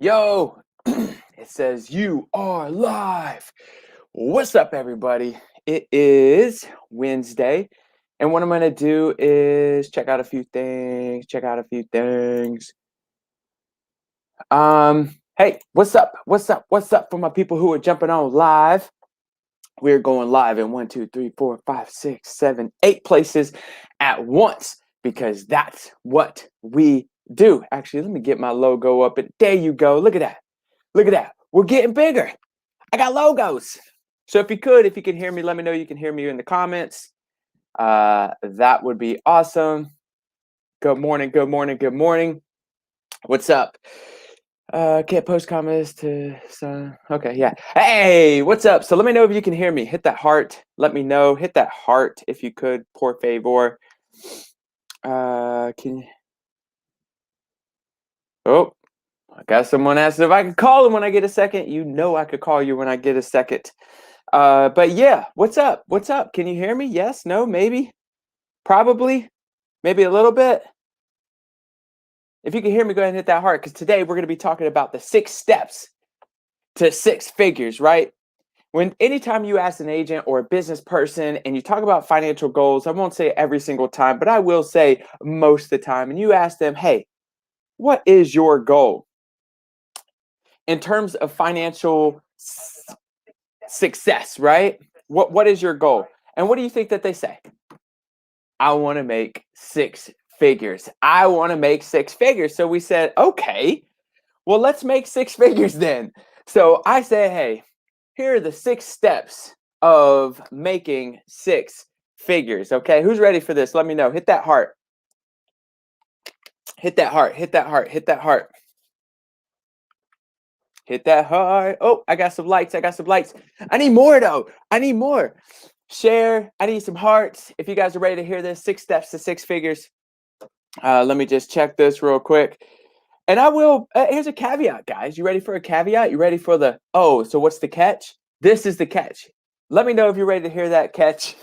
Yo, it says you are live. What's up, everybody? It is Wednesday, and what I'm going to do is check out a few things. Hey, what's up? What's up for my people who are jumping on live? We're going live in 1, 2, 3, 4, 5, 6, 7, 8 places at once because that's what we do. Actually, let me get my logo up, and there you go. Look at that. Look at that. We're getting bigger. I got logos. So if you can hear me, let me know you can hear me in the comments. That would be awesome. Good morning. What's up? Can't post comments to some. Okay, yeah. Hey, what's up? So let me know if you can hear me. Hit that heart. Let me know. Hit that heart if you could, por favor. Can you? Oh, I got someone asked if I could call him when I get a second. You know I could call you when I get a second. But yeah, what's up? What's up? Can you hear me? Yes, no, maybe, probably, maybe a little bit. If you can hear me, go ahead and hit that heart because today we're going to be talking about the 6 steps to 6 figures, right? Anytime you ask an agent or a business person and you talk about financial goals, I won't say every single time, but I will say most of the time, and you ask them, hey, what is your goal in terms of financial success, right? What is your goal? And what do you think that they say? I want to make 6 figures. I want to make 6 figures. So we said, okay, well, let's make 6 figures then. So I said, hey, here are the 6 steps of making 6 figures. Okay, who's ready for this? Let me know. Hit that heart. Hit that heart. Hit that heart. Hit that heart. Hit that heart. Oh, I got some lights. I need more though. I need more. Share. I need some hearts. If you guys are ready to hear this, 6 steps to 6 figures. Let me just check this real quick. And I will, here's a caveat, guys. You ready for a caveat? You ready for so what's the catch? This is the catch. Let me know if you're ready to hear that catch.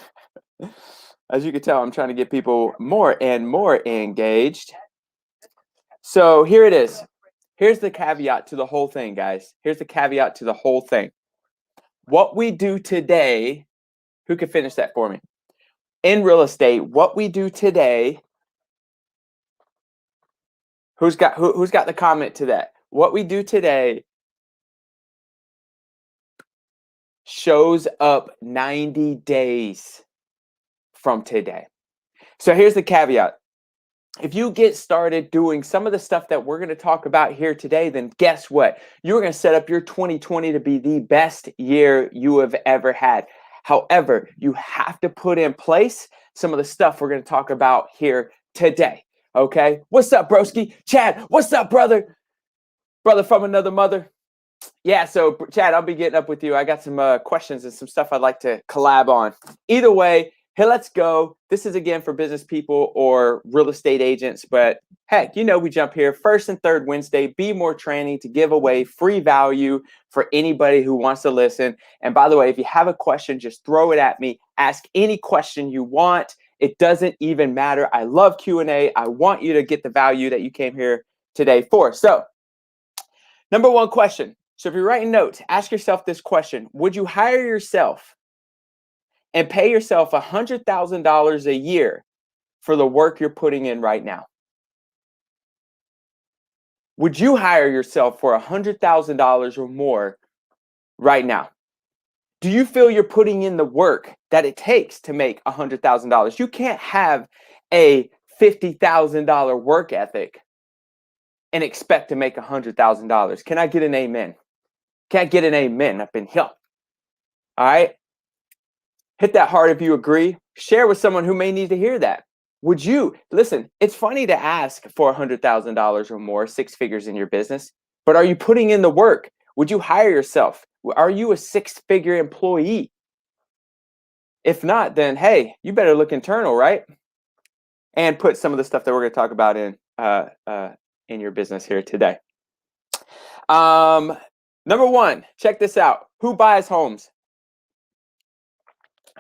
As you can tell, I'm trying to get people more and more engaged. So here it is. Here's the caveat to the whole thing, guys. Here's the caveat to the whole thing. What we do today, who can finish that for me? In real estate, what we do today, who's got the comment to that? What we do today shows up 90 days from today. So here's the caveat. If you get started doing some of the stuff that we're going to talk about here today, then guess what? You're going to set up your 2020 to be the best year you have ever had. However, you have to put in place some of the stuff we're going to talk about here today. Okay? What's up, broski? Chad, what's up, brother? Brother from another mother. Yeah, so Chad, I'll be getting up with you. I got some questions and some stuff I'd like to collab on. Either way, hey, let's go. This is again for business people or real estate agents, but heck, we jump here first and third Wednesday, be more training to give away free value for anybody who wants to listen. And by the way, if you have a question, just throw it at me. Ask any question you want. It doesn't even matter. I love Q&A. I want you to get the value that you came here today for. So, number 1 question. So if you're writing notes, ask yourself this question. Would you hire yourself and pay yourself $100,000 a year for the work you're putting in right now? Would you hire yourself for $100,000 or more right now? Do you feel you're putting in the work that it takes to make $100,000? You can't have a $50,000 work ethic and expect to make $100,000. Can I get an amen? Can't get an amen up in here. All right. Hit that heart if you agree. Share with someone who may need to hear that. Would you listen? It's funny to ask for $100,000 or more, 6 figures in your business, but are you putting in the work? Would you hire yourself? Are you a 6-figure employee? If not, then hey, you better look internal, right? And put some of the stuff that we're going to talk about in your business here today. Number 1, check this out. Who buys homes?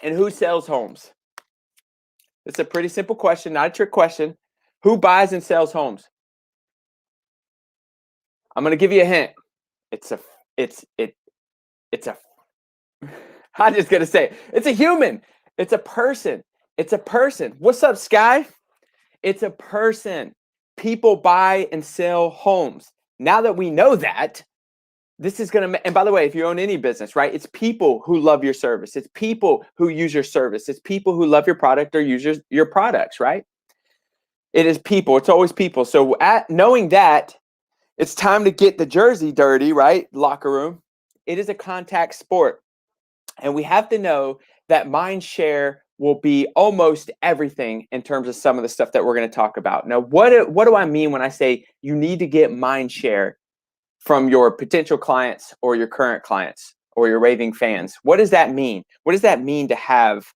And who sells homes? It's a pretty simple question, not a trick question. Who buys and sells homes? I'm going to give you a hint. It's a I'm just going to say it's a human. It's a person. It's a person. What's up, Sky? It's a person. People buy and sell homes. Now that we know that, this is going to, and by the way, if you own any business, right, it's people who love your service. It's people who use your service. It's people who love your product or use your products, right? It is people. It's always people. So knowing that, it's time to get the jersey dirty, right? Locker room. It is a contact sport. And we have to know that mind share will be almost everything in terms of some of the stuff that we're going to talk about. Now, what do I mean when I say you need to get mind share from your potential clients or your current clients or your raving fans? What does that mean? What does that mean to have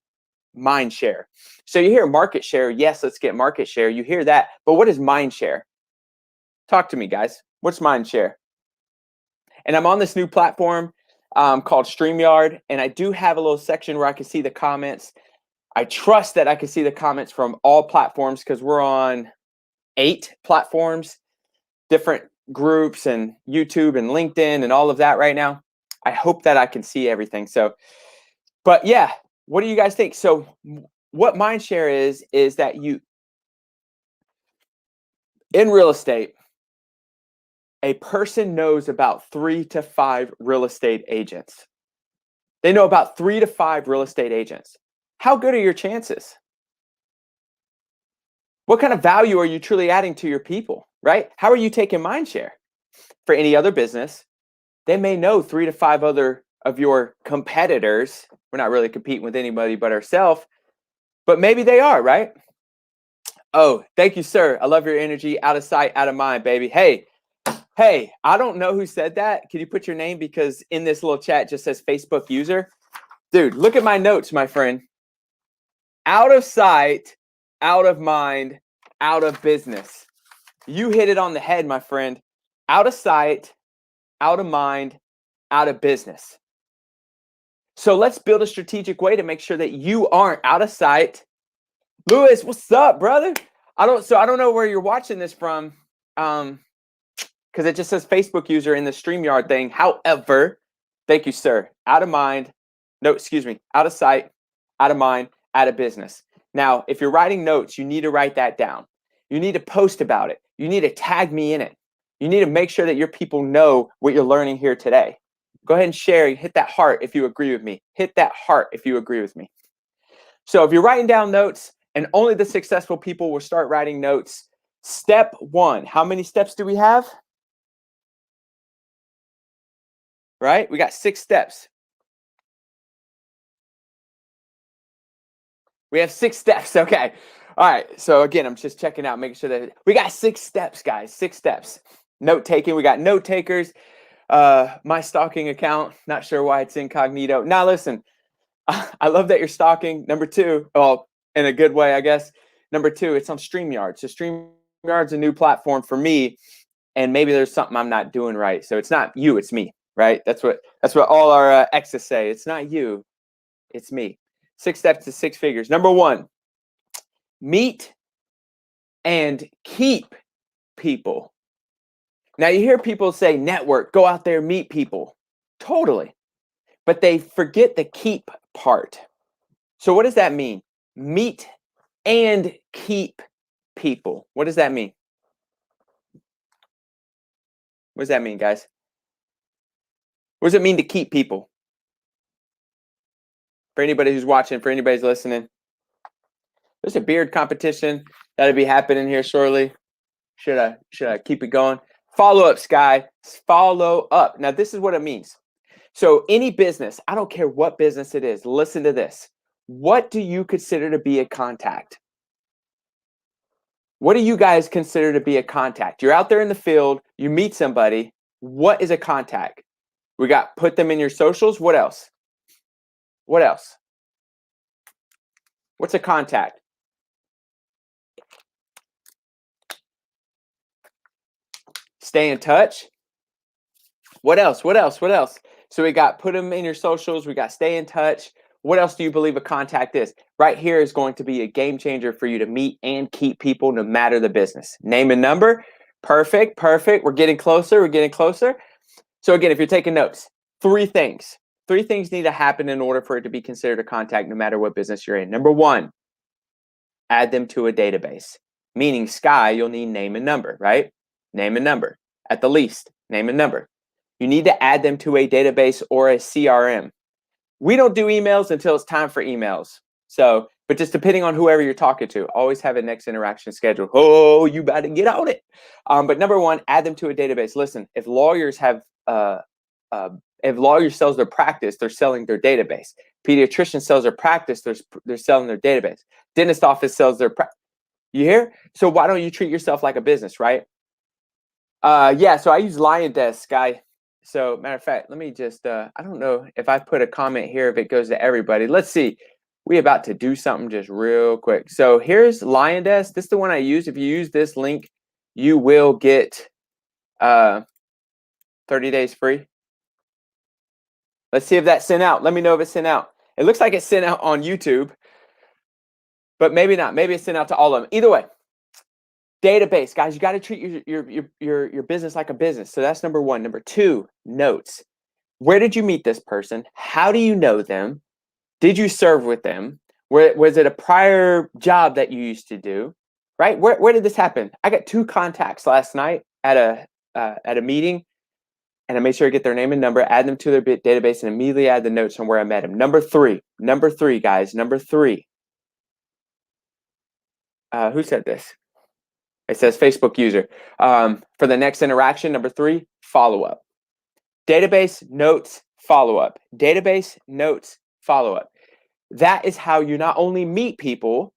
mind share? So you hear market share. Yes, let's get market share. You hear that. But what is mind share? Talk to me, guys. What's mind share? And I'm on this new platform called StreamYard, and I do have a little section where I can see the comments. I trust that I can see the comments from all platforms because we're on 8 platforms, different groups and YouTube and LinkedIn and all of that right now. I hope that I can see everything. So, but yeah, what do you guys think? So what mindshare is that you, in real estate, a person knows about 3 to 5 real estate agents. They know about 3 to 5 real estate agents. How good are your chances? What kind of value are you truly adding to your people, right? How are you taking mind share? For any other business, they may know 3 to 5 other of your competitors. We're not really competing with anybody but ourselves, but maybe they are, right? Oh, thank you, sir. I love your energy. Out of sight, out of mind, baby. Hey, I don't know who said that. Can you put your name? Because in this little chat it just says Facebook user. Dude, look at my notes, my friend. Out of sight, out of mind, out of business. You hit it on the head, my friend. Out of sight, out of mind, out of business. So let's build a strategic way to make sure that you aren't out of sight. Lewis, what's up, brother? I don't know where you're watching this from. Because it just says Facebook user in the StreamYard thing. However, thank you, sir. Out of mind. No, excuse me. Out of sight, out of mind, out of business. Now, if you're writing notes, you need to write that down. You need to post about it. You need to tag me in it. You need to make sure that your people know what you're learning here today. Go ahead and share. Hit that heart if you agree with me. Hit that heart if you agree with me. So if you're writing down notes, and only the successful people will start writing notes. Step 1. How many steps do we have? Right? We got 6 steps. We have 6 steps. Okay. All right. So again, I'm just checking out, making sure that we got 6 steps, guys. 6 steps. Note taking. We got note takers. My stalking account. Not sure why it's incognito. Now listen, I love that you're stalking. Number 2, well, in a good way, I guess. Number 2, it's on StreamYard. So StreamYard's a new platform for me, and maybe there's something I'm not doing right. So it's not you, it's me, right? That's what all our exes say. It's not you, it's me. 6 steps to 6 figures. Number 1, meet and keep people. Now you hear people say network, go out there, meet people. Totally. But they forget the keep part. So what does that mean? Meet and keep people. What does that mean? What does that mean, guys? What does it mean to keep people? For anybody who's watching, for anybody who's listening. There's a beard competition that'll be happening here shortly. Should I keep it going? Follow up, Sky. Follow up. Now, this is what it means. So any business, I don't care what business it is, listen to this. What do you consider to be a contact? What do you guys consider to be a contact? You're out there in the field, you meet somebody. What is a contact? We got put them in your socials. What else? What else? What's a contact? Stay in touch. What else? What else? What else? So we got put them in your socials. We got stay in touch. What else do you believe a contact is? Right here is going to be a game changer for you to meet and keep people no matter the business. Name and number. Perfect. Perfect. We're getting closer. We're getting closer. So again, if you're taking notes, three things need to happen in order for it to be considered a contact, no matter what business you're in. Number one, add them to a database. Meaning, Sky, you'll need name and number, right? Name and number. At the least, name and number. You need to add them to a database or a CRM. We don't do emails until it's time for emails. So, but just depending on whoever you're talking to, always have a next interaction scheduled. Oh, you better get on it. But number one, add them to a database. Listen, if lawyers sells their practice, they're selling their database. Pediatrician sells their practice, they're selling their database. Dentist office sells their practice. You hear? So why don't you treat yourself like a business, right? Yeah, so I use LionDesk. So matter of fact, let me just, I don't know if I put a comment here, if it goes to everybody. Let's see. We about to do something just real quick. So here's LionDesk. This is the one I use. If you use this link, you will get 30 days free. Let's see if that's sent out. Let me know if it's sent out. It looks like it's sent out on YouTube, but maybe not. Maybe it's sent out to all of them. Either way, database, guys, you got to treat your business like a business. So that's number one. Number two, notes. Where did you meet this person? How do you know them? Did you serve with them? Was it a prior job that you used to do? Right? Where did this happen? I got 2 contacts last night at a meeting, and I made sure to get their name and number, add them to their database, and immediately add the notes on where I met them. Number three, guys. Number three. Who said this? It says Facebook user. For the next interaction, number 3, follow up. Database, notes, follow up. Database, notes, follow up. That is how you not only meet people,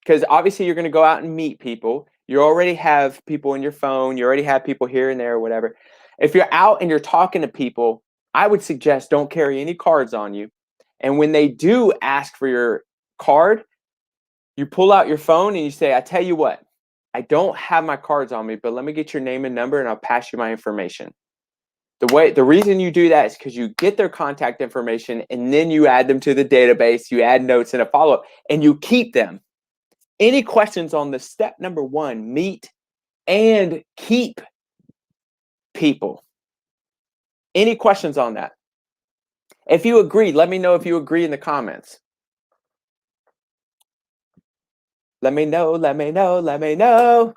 because obviously you're going to go out and meet people. You already have people in your phone. You already have people here and there or whatever. If you're out and you're talking to people, I would suggest don't carry any cards on you. And when they do ask for your card, you pull out your phone and you say, I tell you what, I don't have my cards on me, but let me get your name and number and I'll pass you my information. The reason you do that is because you get their contact information and then you add them to the database, you add notes and a follow-up, and you keep them. Any questions on the step number 1, meet and keep people? Any questions on that? If you agree, let me know if you agree in the comments. Let me know, let me know, let me know.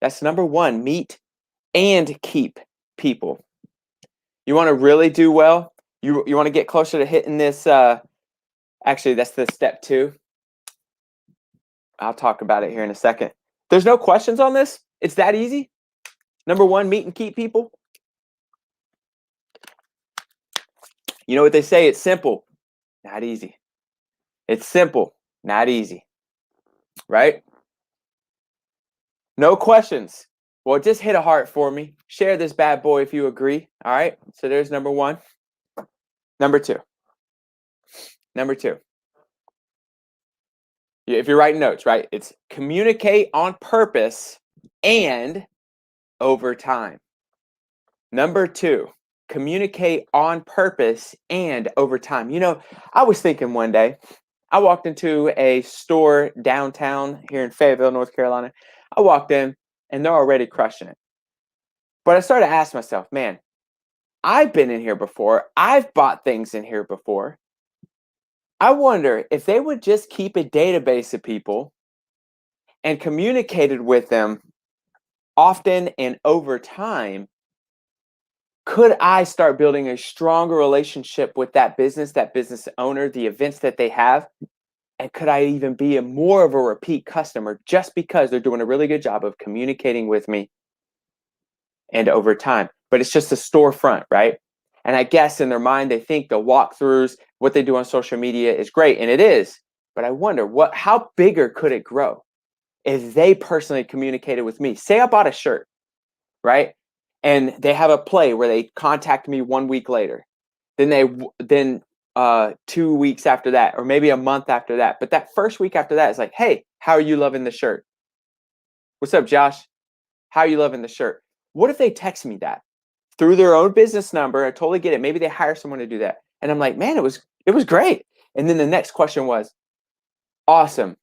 That's number 1, meet and keep people. You want to really do well? You want to get closer to hitting this, actually that's the step 2. I'll talk about it here in a second. There's no questions on this? It's that easy? Number 1, meet and keep people. You know what they say, it's simple, not easy. It's simple, not easy, right? No questions. Well, just hit a heart for me. Share this bad boy if you agree. All right. So there's number 1. Number 2. Number 2. If you're writing notes, right? It's communicate on purpose and over time. Number 2, communicate on purpose and over time. You know, I was thinking one day, I walked into a store downtown here in Fayetteville, North Carolina. I walked in and they're already crushing it. But I started to ask myself, man, I've been in here before. I've bought things in here before. I wonder if they would just keep a database of people and communicated with them often and over time, could I start building a stronger relationship with that business owner, the events that they have? And could I even be more of a repeat customer just because they're doing a really good job of communicating with me and over time? But it's just a storefront, right? And I guess in their mind, they think the walkthroughs, what they do on social media is great, and it is. But I wonder, how bigger could it grow if they personally communicated with me? Say I bought a shirt, right? And they have a play where they contact me 1 week later. Then 2 weeks after that, or maybe a month after that. But that first week after that is like, hey, how are you loving the shirt? What's up, Josh? How are you loving the shirt? What if they text me that through their own business number? I totally get it. Maybe they hire someone to do that. And I'm like, man, it was great. And then the next question was, awesome.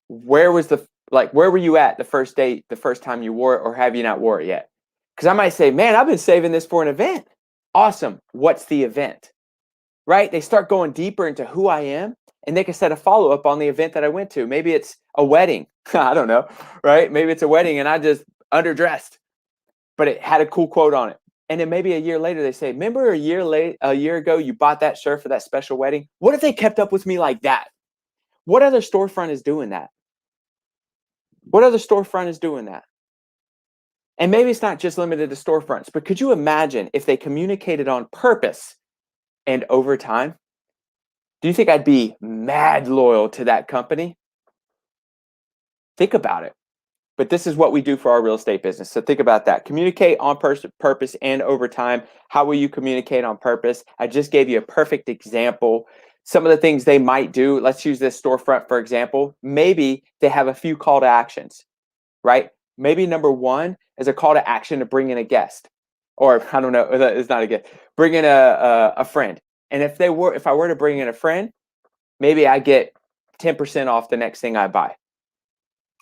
Where was the Like, where were you at the first date, the first time you wore it, or have you not wore it yet? Because I might say, man, I've been saving this for an event. Awesome. What's the event? Right? They start going deeper into who I am, and they can set a follow-up on the event that I went to. Maybe it's a wedding. I don't know, right? Maybe it's a wedding and I just underdressed, but it had a cool quote on it. And then maybe a year later they say, remember a year ago you bought that shirt for that special wedding? What if they kept up with me like that? What other storefront is doing that? What other storefront is doing that? And maybe it's not just limited to storefronts, but could you imagine if they communicated on purpose and over time? Do you think I'd be mad loyal to that company? Think about it. But this is what we do for our real estate business. So think about that. Communicate on purpose and over time. How will you communicate on purpose? I just gave you a perfect example. Some of the things they might do, let's use this storefront for example. Maybe they have a few call to actions, right? Maybe number one is a call to action to bring in a guest, or I don't know, it's not a guest. Bring in a friend. And if I were to bring in a friend, maybe I get 10% off the next thing I buy.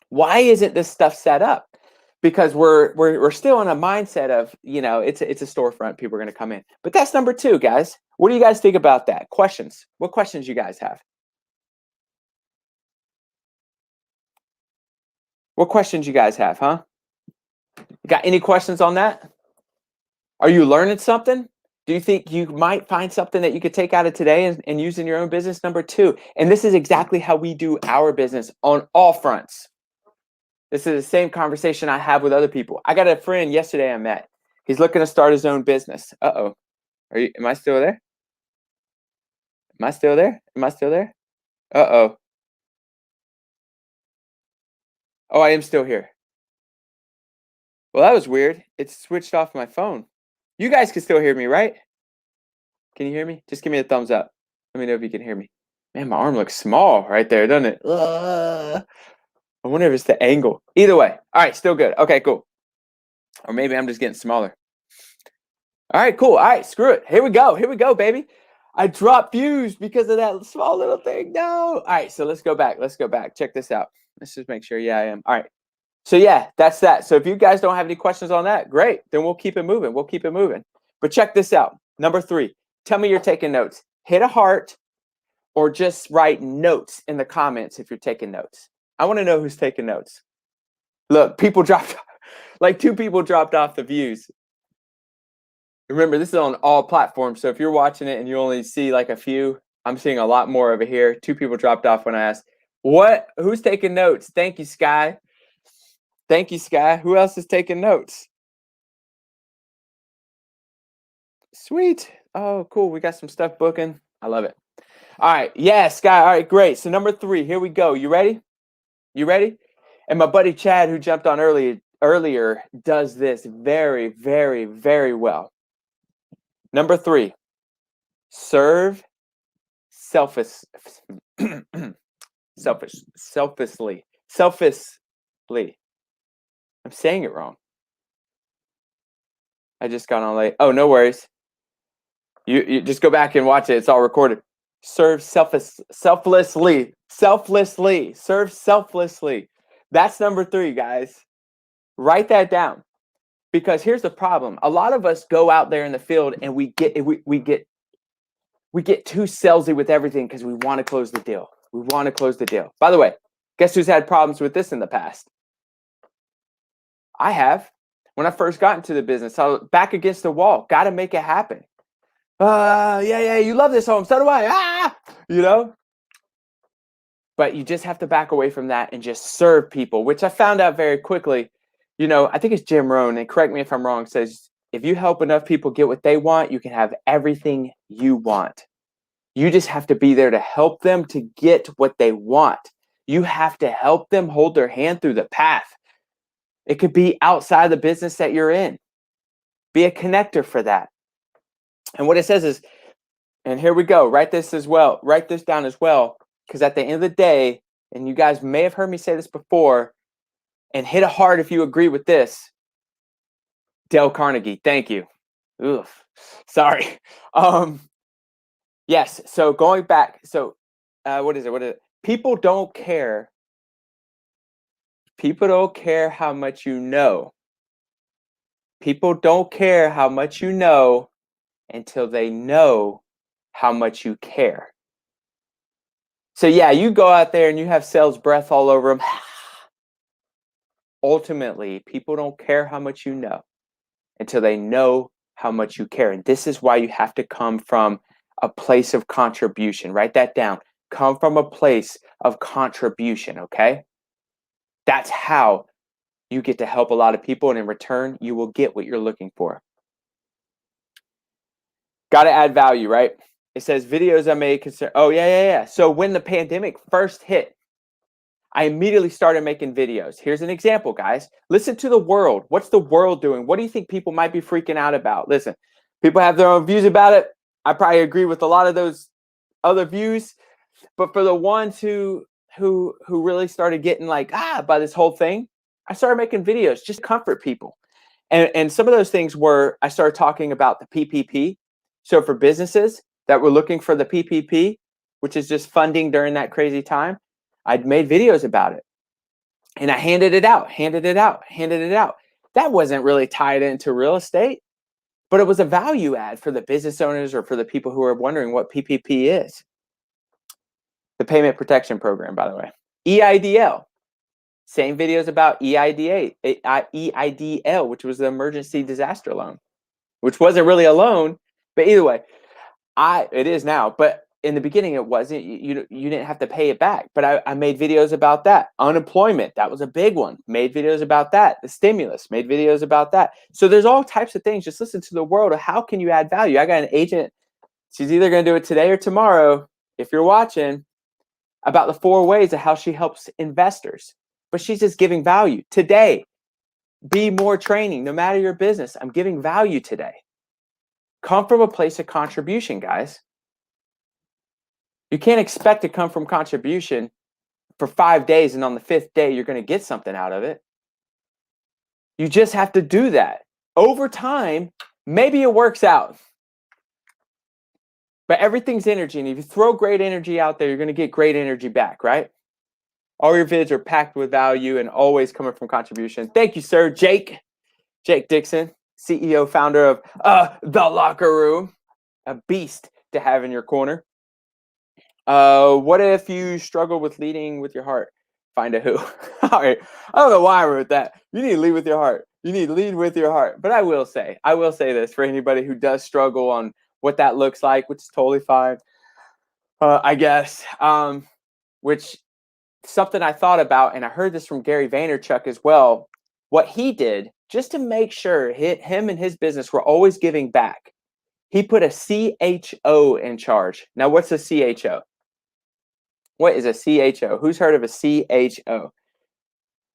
Why isn't this stuff set up? Because we're still in a mindset of, it's a storefront, people are going to come in. But that's number two, guys. What do you guys think about that? Questions? What questions you guys have? What questions you guys have, huh? You got any questions on that? Are you learning something? Do you think you might find something that you could take out of today and use in your own business? Number two, and this is exactly how we do our business on all fronts. This is the same conversation I have with other people. I got a friend yesterday I met. He's looking to start his own business. Uh-oh. Am I still there? Am I still there? Am I still there? Uh-oh. Oh, I am still here. Well, that was weird. It switched off my phone. You guys can still hear me, right? Can you hear me? Just give me a thumbs up. Let me know if you can hear me. Man, my arm looks small right there, doesn't it? I wonder if it's the angle. Either way. All right, still good. Okay, cool. Or maybe I'm just getting smaller. All right, cool. All right, screw it. Here we go. Here we go, baby. I dropped views because of that small little thing. No. All right, so let's go back. Let's go back. Check this out. Let's just make sure. Yeah, I am. All right. So yeah, that's that. So if you guys don't have any questions on that, great. Then we'll keep it moving. We'll keep it moving. But check this out. Number three, tell me you're taking notes. Hit a heart or just write notes in the comments if you're taking notes. I want to know who's taking notes. Look, people dropped, like 2 people dropped off the views. Remember, this is on all platforms. So if you're watching it and you only see like a few, I'm seeing a lot more over here. 2 people dropped off when I asked, who's taking notes? Thank you, Sky. Thank you, Sky. Who else is taking notes? Sweet. Oh, cool. We got some stuff booking. I love it. All right. Yeah, Sky. All right, great. So number 3, here we go. You ready? You ready? And my buddy Chad, who jumped on earlier, does this very, very, very well. Number 3, serve selfishly. I'm saying it wrong. I just got on late. Oh, no worries. You just go back and watch it. It's all recorded. Serve selflessly. Serve selflessly. That's number 3, guys. Write that down. Because here's the problem. A lot of us go out there in the field and we get too salesy with everything because we want to close the deal. We want to close the deal. By the way, guess who's had problems with this in the past? I have. When I first got into the business, I was back against the wall. Got to make it happen. Yeah, you love this home. So do I. But you just have to back away from that and just serve people, which I found out very quickly. I think it's Jim Rohn, and correct me if I'm wrong, says, if you help enough people get what they want, you can have everything you want. You just have to be there to help them to get what they want. You have to help them hold their hand through the path. It could be outside the business that you're in. Be a connector for that. And what it says is, and here we go, write this down as well, because at the end of the day, and you guys may have heard me say this before, and hit a heart if you agree with this. Dale Carnegie, thank you. Oof, sorry. Yes, so going back, so what is it? People don't care People don't care how much you know. People don't care how much you know until they know how much you care. So yeah, you go out there and you have sales breath all over them. Ultimately, people don't care how much you know until they know how much you care. And this is why you have to come from a place of contribution. Write that down. Come from a place of contribution, okay? That's how you get to help a lot of people, and in return, you will get what you're looking for. Got to add value, right? It says videos I made concern. Oh, yeah. So when the pandemic first hit, I immediately started making videos. Here's an example, guys. Listen to the world. What's the world doing? What do you think people might be freaking out about? Listen, people have their own views about it. I probably agree with a lot of those other views, but for the ones who really started getting like by this whole thing, I started making videos just to comfort people. And some of those things were, I started talking about the PPP. So for businesses that were looking for the PPP, which is just funding during that crazy time, I'd made videos about it. And I handed it out. That wasn't really tied into real estate, but it was a value add for the business owners or for the people who are wondering what PPP is. The Payment Protection Program, by the way. EIDL. Same videos about EIDL, which was the emergency disaster loan, which wasn't really a loan, but either way, it is now. But in the beginning, it wasn't. You didn't have to pay it back. But I made videos about that. Unemployment, that was a big one. Made videos about that. The stimulus, made videos about that. So there's all types of things. Just listen to the world of how can you add value. I got an agent. She's either going to do it today or tomorrow, if you're watching, about the 4 ways of how she helps investors. But she's just giving value today. Be more training, no matter your business. I'm giving value today. Come from a place of contribution, guys. You can't expect to come from contribution for 5 days and on the 5th day, you're going to get something out of it. You just have to do that. Over time, maybe it works out. But everything's energy. And if you throw great energy out there, you're going to get great energy back, right? All your vids are packed with value and always coming from contribution. Thank you, sir. Jake Dixon, CEO, founder of The Locker Room, a beast to have in your corner. What if you struggle with leading with your heart? Find a who. All right. I don't know why I wrote that. You need to lead with your heart. You need to lead with your heart. But I will say this for anybody who does struggle on what that looks like, which is totally fine, I guess. Which something I thought about, and I heard this from Gary Vaynerchuk as well. What he did just to make sure him and his business were always giving back, he put a CHO in charge. Now, what's a CHO? What is a CHO? Who's heard of a CHO?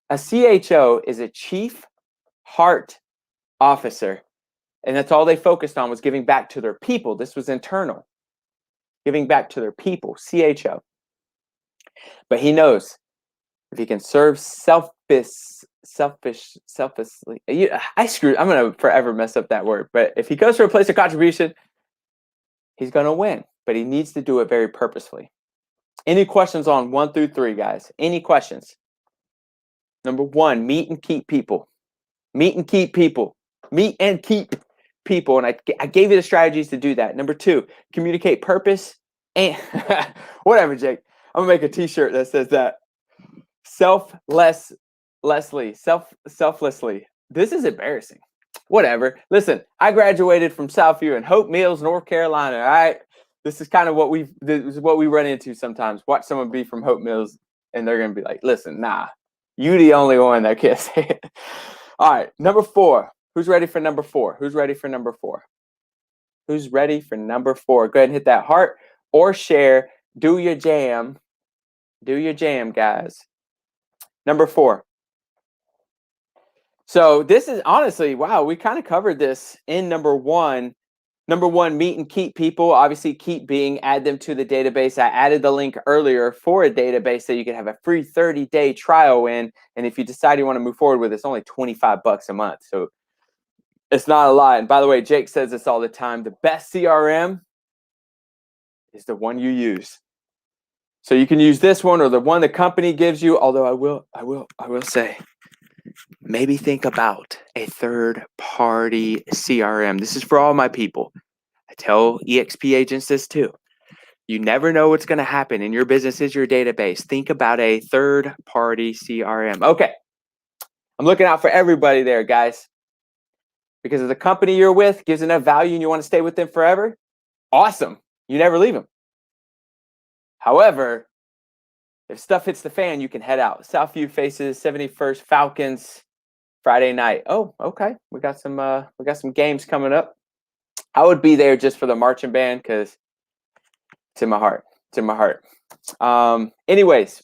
A CHO is a Chief Heart Officer, and that's all they focused on was giving back to their people. This was internal, giving back to their people, CHO. But he knows if he can serve selfishly. I'm gonna forever mess up that word. But if he goes for a place of contribution, he's gonna win. But he needs to do it very purposefully. Any questions on 1 through 3, guys? Any questions? Number 1, meet and keep people. Meet and keep people. Meet and keep people. And I gave you the strategies to do that. Number 2, communicate purpose and whatever, Jake. I'm gonna make a t-shirt that says that. Selflessly. This is embarrassing. Whatever. Listen, I graduated from Southview in Hope Mills, North Carolina. All right. This is kind of what we run into sometimes. Watch someone be from Hope Mills and they're gonna be like, listen, nah, you the only one that can't say it. All right, number 4. Who's ready for number 4? Who's ready for number 4? Who's ready for number 4? Go ahead and hit that heart or share. Do your jam. Do your jam, guys. Number 4. So this is honestly, wow, we kind of covered this in number 1. Number 1, meet and keep people. Obviously, keep being add them to the database. I added the link earlier for a database so you can have a free 30-day trial in. And if you decide you want to move forward with it, it's only $25 a month. So it's not a lot. And by the way, Jake says this all the time. The best CRM is the one you use. So you can use this one or the one the company gives you. Although I will say, maybe think about a third-party CRM. This is for all my people. I tell EXP agents this too. You never know what's going to happen, and your business is your database. Think about a third-party CRM. Okay, I'm looking out for everybody there, guys. Because if the company you're with gives enough value and you want to stay with them forever, awesome. You never leave them. However, if stuff hits the fan, you can head out. Southview faces 71st Falcons Friday night. Oh, okay. We got some games coming up. I would be there just for the marching band because it's in my heart. It's in my heart. Anyways,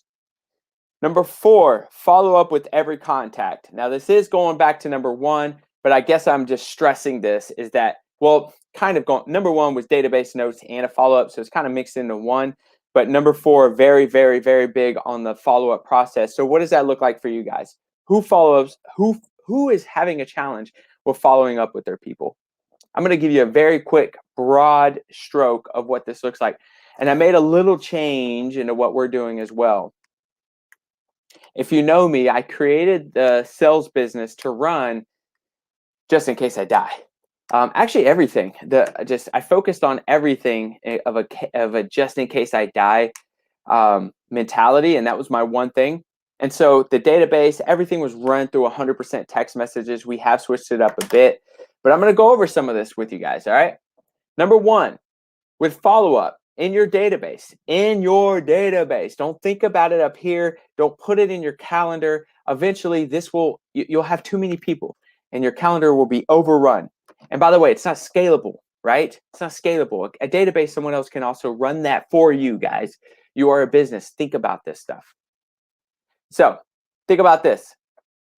number 4, follow up with every contact. Now, this is going back to number 1, but I guess I'm just stressing this is that, well, kind of going, number 1 was database notes and a follow-up, so it's kind of mixed into one. But number 4, very, very, very big on the follow-up process. So what does that look like for you guys? Who follows? Who is having a challenge with following up with their people? I'm going to give you a very quick, broad stroke of what this looks like. And I made a little change into what we're doing as well. If you know me, I created the sales business to run just in case I die. Actually, everything. I focused on everything of a just in case I die mentality, and that was my one thing. And so the database, everything was run through 100% text messages. We have switched it up a bit, but I'm going to go over some of this with you guys. All right. Number 1, with follow-up in your database. In your database. Don't think about it up here. Don't put it in your calendar. Eventually, you'll have too many people, and your calendar will be overrun. And by the way, it's not scalable, right? It's not scalable. A database, someone else can also run that for you guys. You are a business. Think about this stuff. So think about this.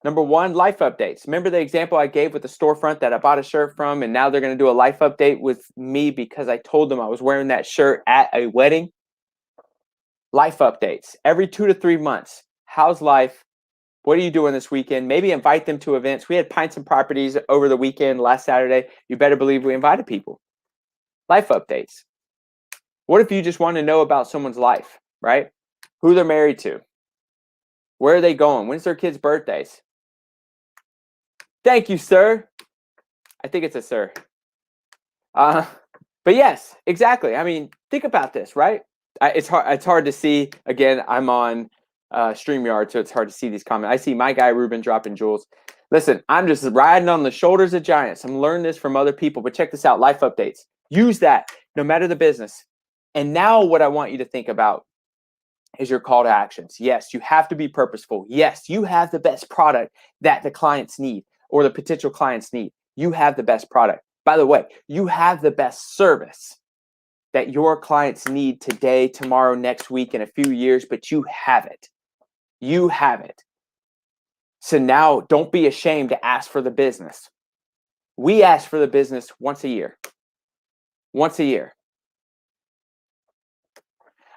Number 1, life updates. Remember the example I gave with the storefront that I bought a shirt from, and now they're going to do a life update with me because I told them I was wearing that shirt at a wedding? Life updates every 2 to 3 months. How's life? What are you doing this weekend? Maybe invite them to events. We had Pints and Properties over the weekend last Saturday. You better believe we invited people. Life updates. What if you just want to know about someone's life, right? Who they're married to. Where are they going? When's their kids' birthdays? Thank you, sir. I think it's a sir. But yes, exactly. I mean, think about this, right? It's hard to see. Again, I'm on StreamYard, so it's hard to see these comments. I see my guy Ruben dropping jewels. Listen, I'm just riding on the shoulders of giants. I'm learning this from other people, but check this out. Life updates. Use that no matter the business. And now what I want you to think about is your call to actions. Yes, you have to be purposeful. Yes, you have the best product that the clients need or the potential clients need. You have the best product. By the way, you have the best service that your clients need today, tomorrow, next week, in a few years, but you have it. You have it. So now don't be ashamed to ask for the business. We ask for the business once a year. Once a year.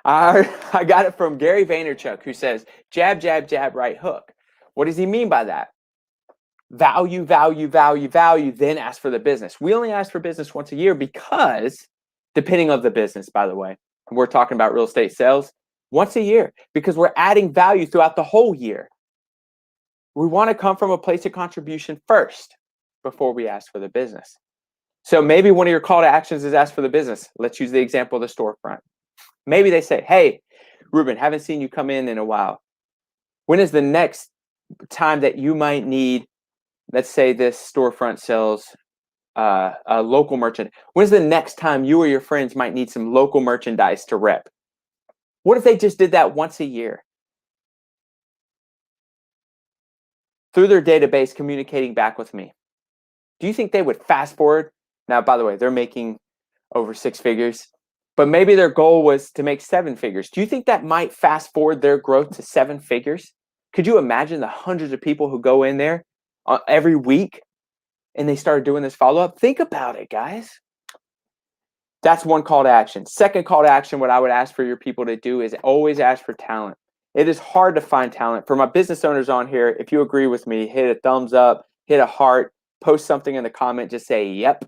I got it from Gary Vaynerchuk, who says, jab, jab, jab, right hook. What does he mean by that? Value, value, value, value, then ask for the business. We only ask for business once a year because, depending on the business, by the way, we're talking about real estate sales, once a year, because we're adding value throughout the whole year. We want to come from a place of contribution first before we ask for the business. So maybe one of your call to actions is ask for the business. Let's use the example of the storefront. Maybe they say, hey, Ruben, haven't seen you come in a while. When is the next time that you might need, let's say this storefront sells a local merchant. When's the next time you or your friends might need some local merchandise to rep? What if they just did that once a year? Through their database, communicating back with me. Do you think they would fast forward? Now, by the way, they're making over 6 figures, but maybe their goal was to make 7 figures. Do you think that might fast forward their growth to 7 figures? Could you imagine the hundreds of people who go in there every week and they started doing this follow-up? Think about it, guys. That's one call to action. Second call to action, what I would ask for your people to do is always ask for talent. It is hard to find talent. For my business owners on here, if you agree with me, hit a thumbs up, hit a heart, post something in the comment, just say, yep.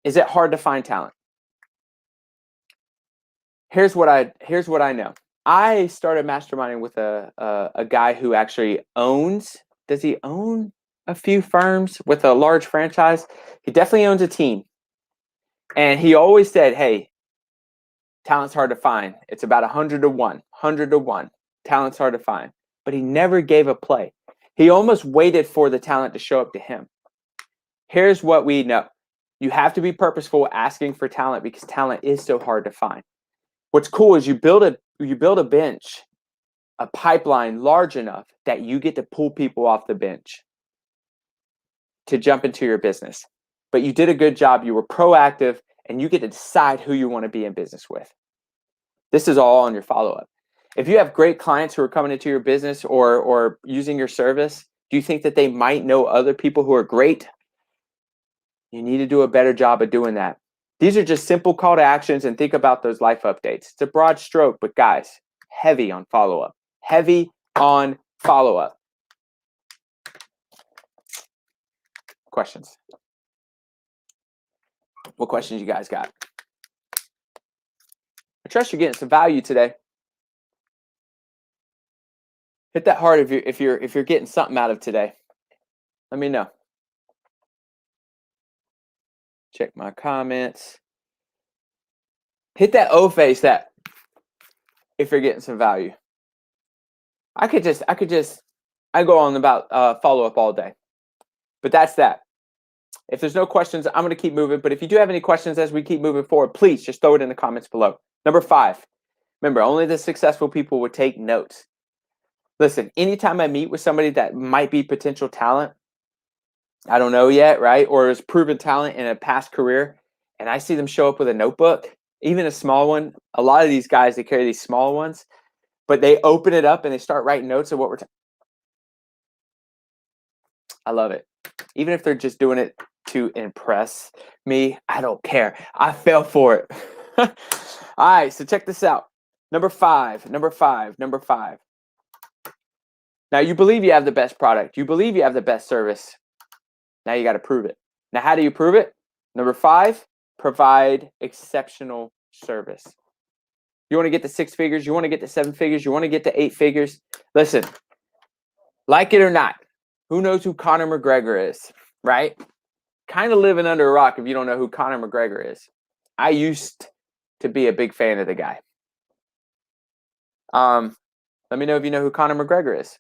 Is it hard to find talent? here's what I know. I started masterminding with a guy who actually owns. Does he own a few firms with a large franchise? He definitely owns a team. And he always said, hey, talent's hard to find. It's about 100 to 1, 100 to 1. Talent's hard to find. But he never gave a play. He almost waited for the talent to show up to him. Here's what we know. You have to be purposeful asking for talent because talent is so hard to find. What's cool is you build a bench, a pipeline large enough that you get to pull people off the bench to jump into your business. But you did a good job. You were proactive, and you get to decide who you want to be in business with. This is all on your follow-up. If you have great clients who are coming into your business or using your service, do you think that they might know other people who are great? You need to do a better job of doing that. These are just simple call to actions, and think about those life updates. It's a broad stroke, but guys, heavy on follow-up. Heavy on follow-up. Questions? What questions you guys got? I trust you're getting some value today. Hit that hard if you're getting something out of today. Let me know. Check my comments. Hit that O face that if you're getting some value. I go on about follow-up all day. But that's that. If there's no questions, I'm going to keep moving. But if you do have any questions as we keep moving forward, please just throw it in the comments below. Number 5, remember, only the successful people would take notes. Listen, anytime I meet with somebody that might be potential talent, I don't know yet, right? Or is proven talent in a past career, and I see them show up with a notebook, even a small one. A lot of these guys, they carry these small ones, but they open it up and they start writing notes of what we're talking. I love it. Even if they're just doing it to impress me, I don't care. I fell for it. All right, so check this out. Number five. Now, you believe you have the best product. You believe you have the best service. Now you got to prove it. Now, how do you prove it? Number 5, provide exceptional service. You want to get to 6 figures? You want to get to 7 figures? You want to get to 8 figures? Listen, like it or not, who knows who Conor McGregor is, right? Kind of living under a rock if you don't know who Conor McGregor is. I used to be a big fan of the guy. Let me know if you know who Conor McGregor is.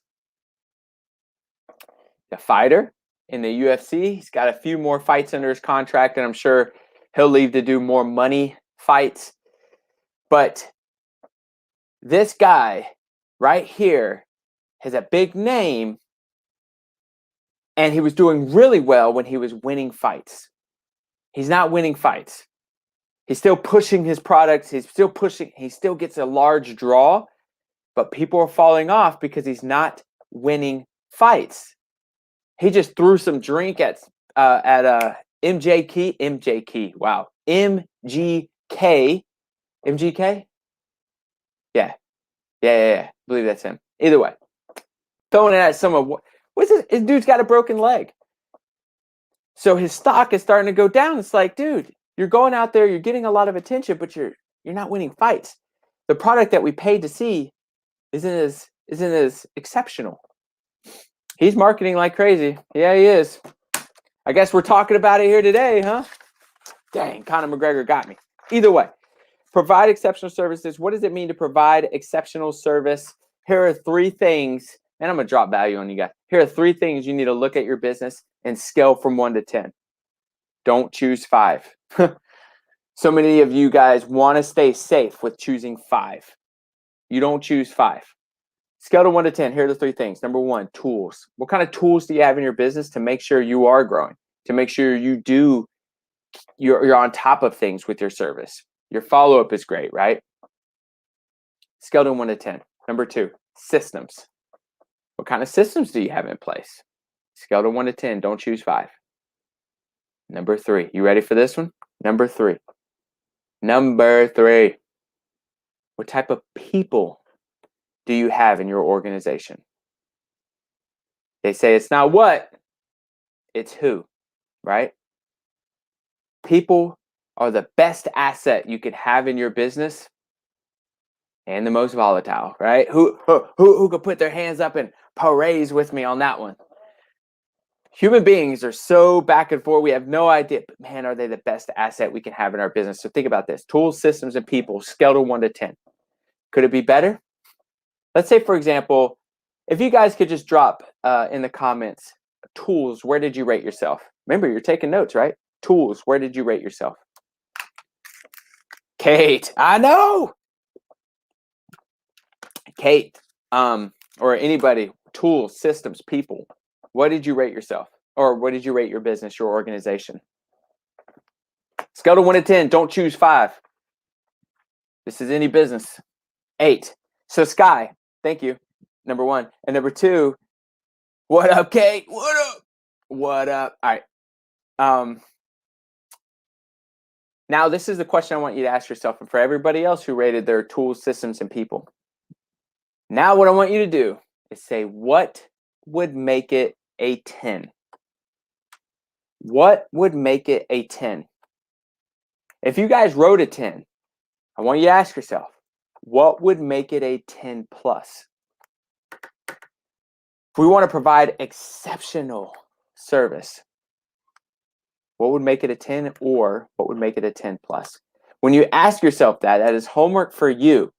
The fighter in the UFC. He's got a few more fights under his contract, and I'm sure he'll leave to do more money fights. But this guy right here has a big name, and he was doing really well when he was winning fights. He's not winning fights. He's still pushing his products. He's still pushing. He still gets a large draw, but people are falling off because he's not winning fights. He just threw some drink at MGK. Wow, MGK. Yeah. I believe that's him. Either way, throwing it at someone. What's this? This dude's got a broken leg. So his stock is starting to go down. It's like, dude, you're going out there, you're getting a lot of attention, but you're not winning fights. The product that we paid to see isn't as exceptional. He's marketing like crazy. Yeah, he is. I guess we're talking about it here today, huh? Dang, Conor McGregor got me. Either way, provide exceptional services. What does it mean to provide exceptional service? Here are 3 things, and I'm going to drop value on you guys. Here are 3 things you need to look at your business and scale from 1 to 10. Don't choose 5. So many of you guys want to stay safe with choosing 5. You don't choose 5. Scale to 1 to 10. Here are the 3 things. Number 1, tools. What kind of tools do you have in your business to make sure you are growing? To make sure you're on top of things with your service. Your follow-up is great, right? Scale to 1 to 10. Number 2, systems. What kind of systems do you have in place? Scale to 1 to 10. Don't choose 5. Number 3. You ready for this one? Number 3. What type of people do you have in your organization? They say it's not what, it's who, right? People are the best asset you could have in your business, and the most volatile, right? Who could put their hands up and praise with me on that one? Human beings are so back and forth. We have no idea, but man, are they the best asset we can have in our business? So think about this: tools, systems, and people. Scale to 1 to 10. Could it be better? Let's say, for example, if you guys could just drop in the comments, tools, where did you rate yourself? Remember, you're taking notes, right? Tools, where did you rate yourself? Kate, I know. Kate, or anybody, tools, systems, people. What did you rate yourself? Or what did you rate your business, your organization? Scale to 1 to 10. Don't choose 5. This is any business. 8. So Sky, thank you. Number 1. And number 2, what up, Kate? What up? What up? All right. Now this is the question I want you to ask yourself, and for everybody else who rated their tools, systems, and people. Now what I want you to do is say, what would make it a 10? What would make it a 10? If you guys wrote a 10, I want you to ask yourself, what would make it a 10 plus? If we want to provide exceptional service, what would make it a 10, or what would make it a 10 plus? When you ask yourself that, that is homework for you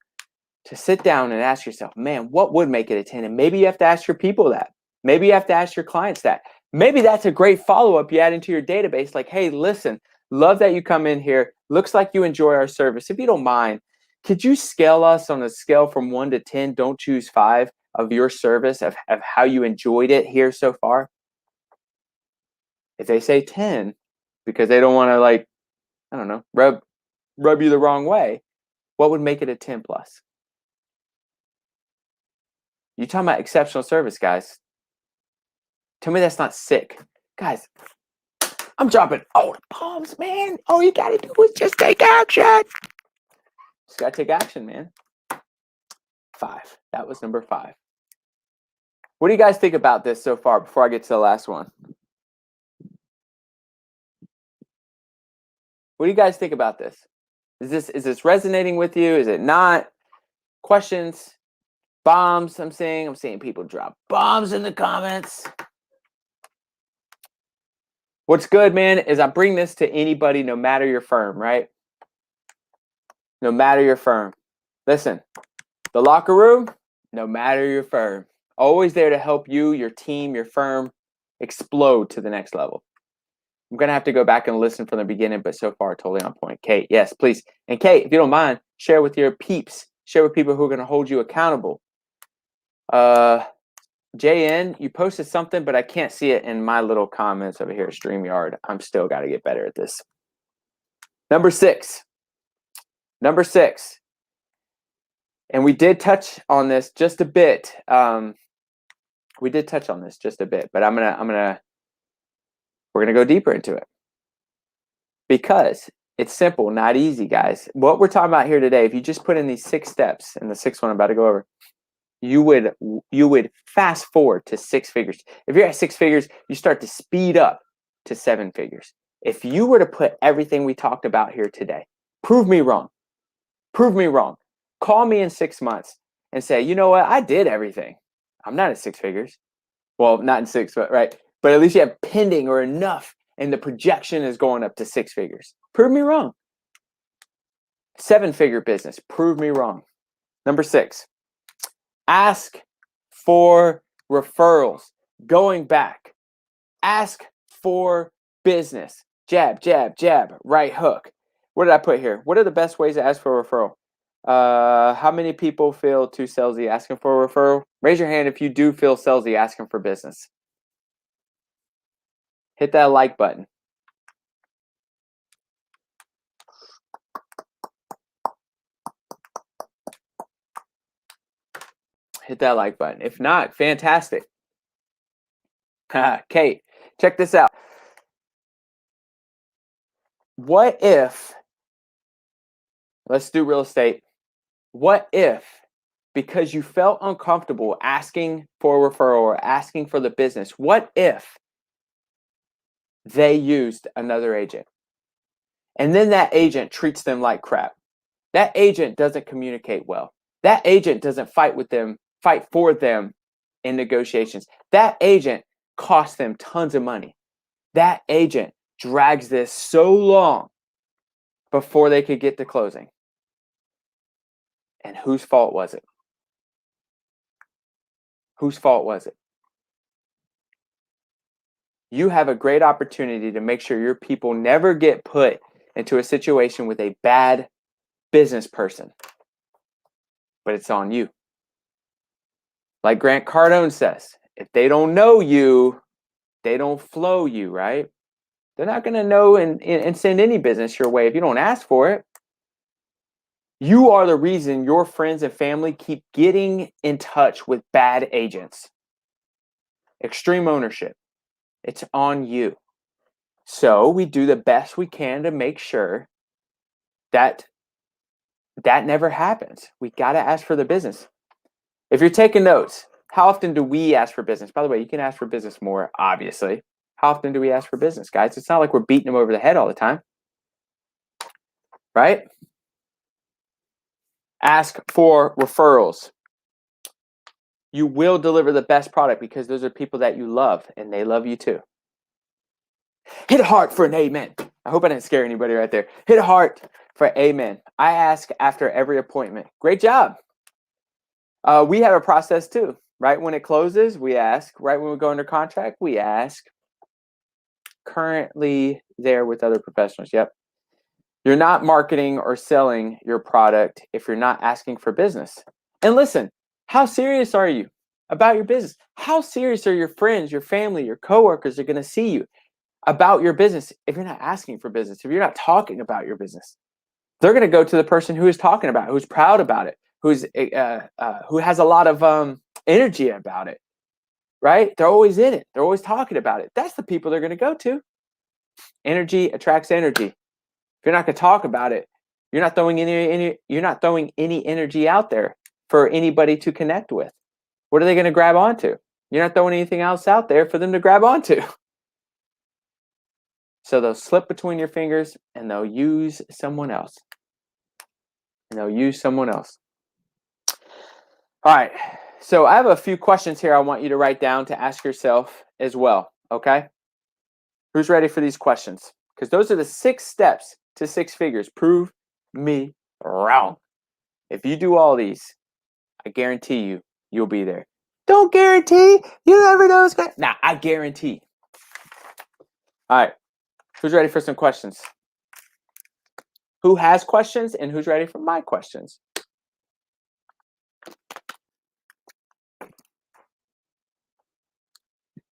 to sit down and ask yourself, man, what would make it a 10? And maybe you have to ask your people that. Maybe you have to ask your clients that. Maybe that's a great follow-up you add into your database. Like, hey, listen, love that you come in here. Looks like you enjoy our service. If you don't mind, could you scale us on a scale from 1 to 10? Don't choose 5 of your service, of how you enjoyed it here so far. If they say 10, because they don't want to, like, I don't know, rub you the wrong way, what would make it a 10 plus? You're talking about exceptional service, guys. Tell me that's not sick. Guys, I'm dropping all the bombs, man. All you got to do is just take action. Just got to take action, man. 5. That was number 5. What do you guys think about this so far before I get to the last one? What do you guys think about this? Is this resonating with you? Is it not? Questions? Bombs? I'm seeing people drop bombs in the comments. What's good, man, is I bring this to anybody, no matter your firm, right? No matter your firm. Listen, the locker room, no matter your firm, always there to help you, your team, your firm explode to the next level. I'm going to have to go back and listen from the beginning, but so far, totally on point. Kate, yes, please. And Kate, if you don't mind, share with your peeps. Share with people who are going to hold you accountable. JN, you posted something, but I can't see it in my little comments over here at StreamYard. I'm still got to get better at this. Number 6. Number 6. And we did touch on this just a bit. We did touch on this just a bit, but we're gonna go deeper into it because it's simple, not easy, guys. What we're talking about here today, if you just put in these 6 steps, and the 6th one I'm about to go over, you would fast forward to 6 figures. If you're at 6 figures, you start to speed up to 7 figures. If you were to put everything we talked about here today, prove me wrong. Prove me wrong. Call me in 6 months and say, you know what? I did everything. I'm not at 6 figures. Well, not in 6, but right. But at least you have pending or enough, and the projection is going up to 6 figures. Prove me wrong. 7-figure business. Prove me wrong. Number 6. Ask for referrals. Going back. Ask for business. Jab, jab, jab, right hook. What did I put here? What are the best ways to ask for a referral? How many people feel too salesy asking for a referral? Raise your hand if you do feel salesy asking for business. Hit that like button. Hit that like button. If not, fantastic. Kate, check this out. What if, let's do real estate. What if, because you felt uncomfortable asking for a referral or asking for the business, what if they used another agent? And then that agent treats them like crap. That agent doesn't communicate well. That agent doesn't fight for them in negotiations. That agent costs them tons of money. That agent drags this so long before they could get to closing. And whose fault was it? Whose fault was it? You have a great opportunity to make sure your people never get put into a situation with a bad business person. But it's on you. Like Grant Cardone says, if they don't know you, they don't flow you, right? They're not going to know and send any business your way if you don't ask for it. You are the reason your friends and family keep getting in touch with bad agents. Extreme ownership. It's on you. So we do the best we can to make sure that that never happens. We got to ask for the business. If you're taking notes, how often do we ask for business? By the way, you can ask for business more, obviously. How often do we ask for business, guys? It's not like we're beating them over the head all the time, right? Ask for referrals. You will deliver the best product because those are people that you love and they love you too. Hit a heart for an amen. I hope I didn't scare anybody right there. Hit a heart for amen. I ask after every appointment. Great job. We have a process too. Right when it closes, we ask. Right when we go under contract, we ask. Currently there with other professionals. Yep. You're not marketing or selling your product if you're not asking for business. And listen, how serious are you about your business? How serious are your friends, your family, your coworkers are going to see you about your business if you're not asking for business, if you're not talking about your business? They're going to go to the person who is talking about it, who's proud about it, who has a lot of energy about it, right? They're always in it. They're always talking about it. That's the people they're going to go to. Energy attracts energy. If you're not going to talk about it, you're not throwing any energy out there for anybody to connect with. What are they going to grab onto? You're not throwing anything else out there for them to grab onto. So they'll slip between your fingers and they'll use someone else. All right. So I have a few questions here I want you to write down to ask yourself as well. Okay. Who's ready for these questions? Because those are the 6 steps to 6 figures. Prove me wrong. If you do all these, I guarantee you'll be there. Don't guarantee. You never know. Nah, I guarantee. All right. Who's ready for some questions? Who has questions and who's ready for my questions?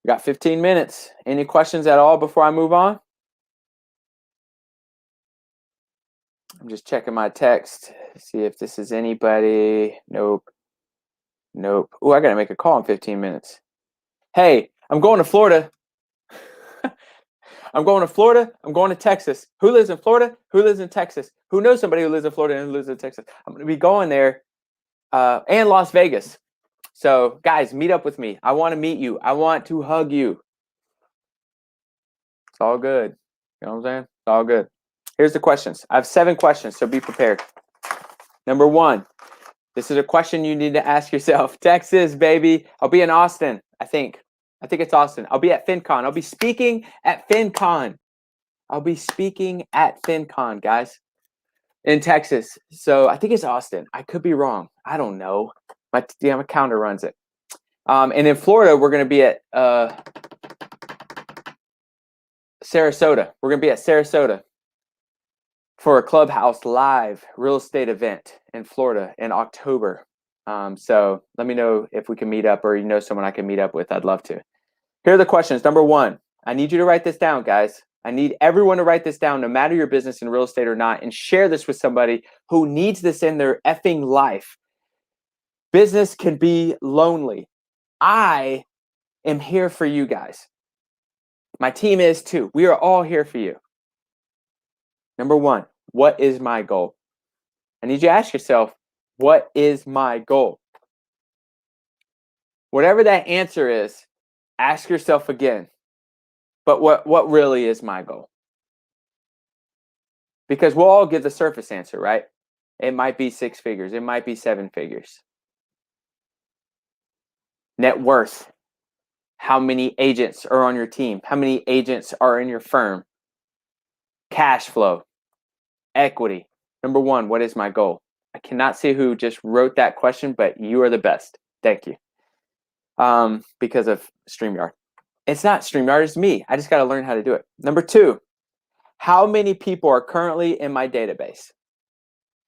We got 15 minutes. Any questions at all before I move on? I'm just checking my text, see if this is anybody. Nope. Oh, I got to make a call in 15 minutes. Hey, I'm going to Florida. I'm going to Texas. Who lives in Florida? Who lives in Texas? Who knows somebody who lives in Florida and who lives in Texas? I'm going to be going there and Las Vegas. So, guys, meet up with me. I want to meet you. I want to hug you. It's all good. You know what I'm saying? It's all good. Here's the questions. I have 7 questions, so be prepared. Number 1, this is a question you need to ask yourself. Texas, baby. I'll be in Austin, I think it's Austin. I'll be at FinCon. I'll be speaking at FinCon, guys, in Texas. So I think it's Austin. I could be wrong. I don't know. My calendar runs it. And in Florida, we're going to be at Sarasota. We're going to be at Sarasota for a Clubhouse live real estate event in Florida in October. So let me know if we can meet up or you know someone I can meet up with. I'd love to. Here are the questions. Number 1, I need you to write this down, guys. I need everyone to write this down, no matter your business in real estate or not, and share this with somebody who needs this in their effing life. Business can be lonely. I am here for you guys. My team is too. We are all here for you. Number 1, what is my goal? I need you to ask yourself, what is my goal? Whatever that answer is, ask yourself again, but what really is my goal? Because we'll all give the surface answer, right? It might be 6 figures. It might be 7 figures. Net worth. How many agents are on your team? How many agents are in your firm? Cash flow. Equity. Number 1, what is my goal? I cannot see who just wrote that question, but you are the best. Thank you. Because of StreamYard. It's not StreamYard, it's me. I just got to learn how to do it. Number 2, how many people are currently in my database?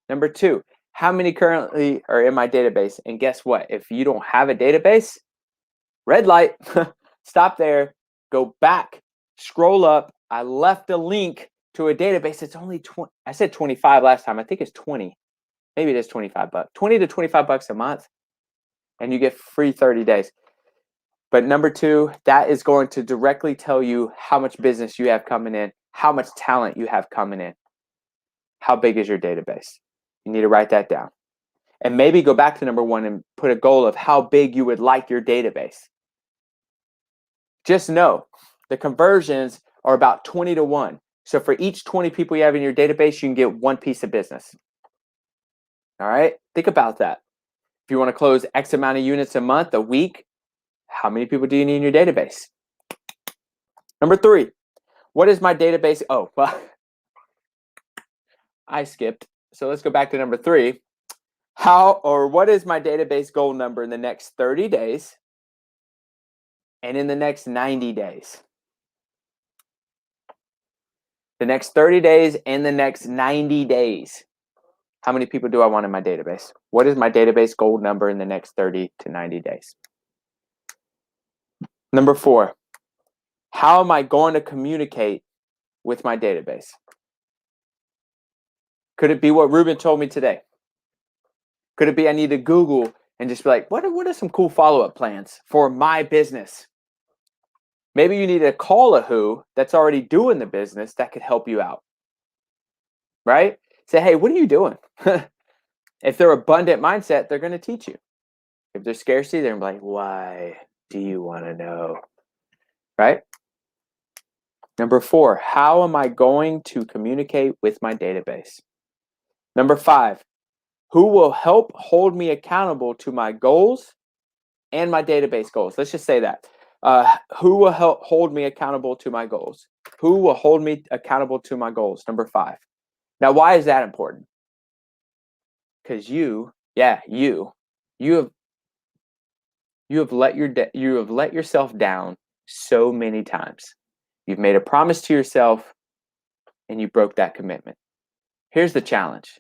Number 2, how many currently are in my database? And guess what? If you don't have a database, red light, stop there, go back, scroll up. I left a link to a database. It's only 20. I said 25 last time. I think it's 20. Maybe it is 25 bucks. 20 to 25 bucks a month. And you get free 30 days. But number 2, that is going to directly tell you how much business you have coming in, how much talent you have coming in. How big is your database? You need to write that down. And maybe go back to number 1 and put a goal of how big you would like your database. Just know the conversions are about 20 to 1. So for each 20 people you have in your database, you can get 1 piece of business. All right? Think about that. If you want to close X amount of units a month, a week, how many people do you need in your database? Number 3, what is my database? Oh, well, I skipped. So let's go back to number 3. What is my database goal number in the next 30 days and in the next 90 days? The next 30 days and the next 90 days. How many people do I want in my database? What is my database goal number in the next 30 to 90 days? Number 4, how am I going to communicate with my database? Could it be what Ruben told me today? Could it be I need to Google and just be like, what are some cool follow-up plans for my business? Maybe you need to call a who that's already doing the business that could help you out, right? Say, hey, what are you doing? If they're abundant mindset, they're going to teach you. If they're scarcity, they're going to be like, why do you want to know, right? Number 4, how am I going to communicate with my database? Number 5, who will help hold me accountable to my goals and my database goals? Let's just say that. Who will help hold me accountable to my goals? Who will hold me accountable to my goals? Number 5. Now, why is that important? Because you have let yourself down so many times. You've made a promise to yourself and you broke that commitment. Here's the challenge.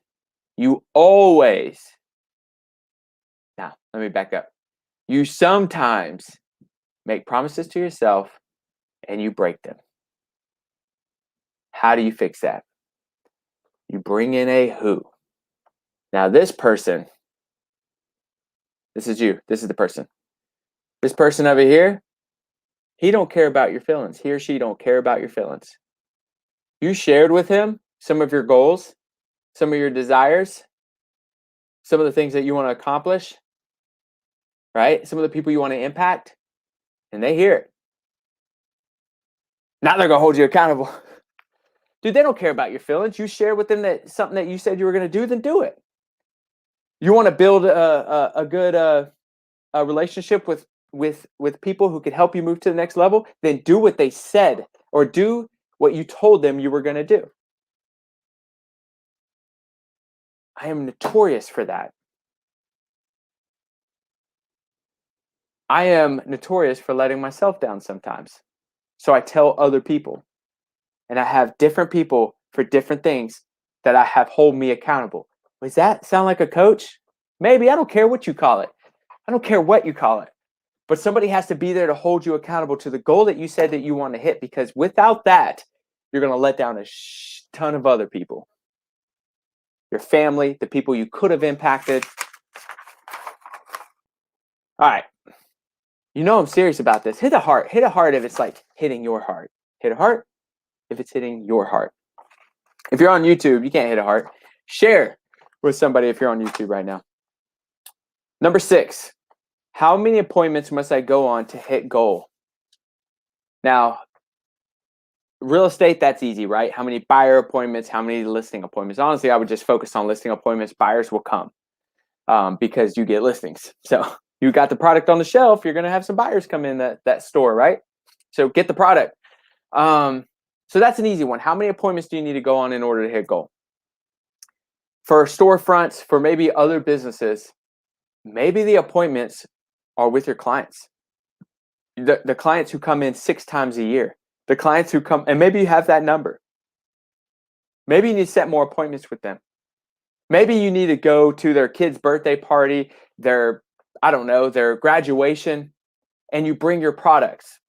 You always, now let me back up. You sometimes make promises to yourself and you break them. How do you fix that? You bring in a who. Now this person, this is you. This is the person. This person over here, he don't care about your feelings. He or she don't care about your feelings. You shared with him some of your goals, some of your desires, some of the things that you want to accomplish, right? Some of the people you want to impact, and they hear it. Now they're going to hold you accountable. Dude, they don't care about your feelings. You share with them that something that you said you were going to do, then do it. You want to build a good relationship with people who could help you move to the next level, then do what they said or do what you told them you were going to do. I am notorious for that. I am notorious for letting myself down sometimes. So I tell other people. And I have different people for different things that I have hold me accountable. Does that sound like a coach? Maybe. I don't care what you call it. I don't care what you call it. But somebody has to be there to hold you accountable to the goal that you said that you want to hit, because without that, you're going to let down a ton of other people. Your family, the people you could have impacted. All right. You know I'm serious about this. Hit a heart. Hit a heart if it's like hitting your heart. Hit a heart if it's hitting your heart. If you're on YouTube, you can't hit a heart. Share with somebody if you're on YouTube right now. Number 6, how many appointments must I go on to hit goal? Now, real estate, that's easy, right? How many buyer appointments, how many listing appointments? Honestly, I would just focus on listing appointments. Buyers will come because you get listings. So you got the product on the shelf, you're going to have some buyers come in that store, right? So get the product. So that's an easy one. How many appointments do you need to go on in order to hit goal? For storefronts, for maybe other businesses, maybe the appointments are with your clients. The clients who come in 6 times a year. The clients who come, and maybe you have that number. Maybe you need to set more appointments with them. Maybe you need to go to their kid's birthday party, their graduation, and you bring your products.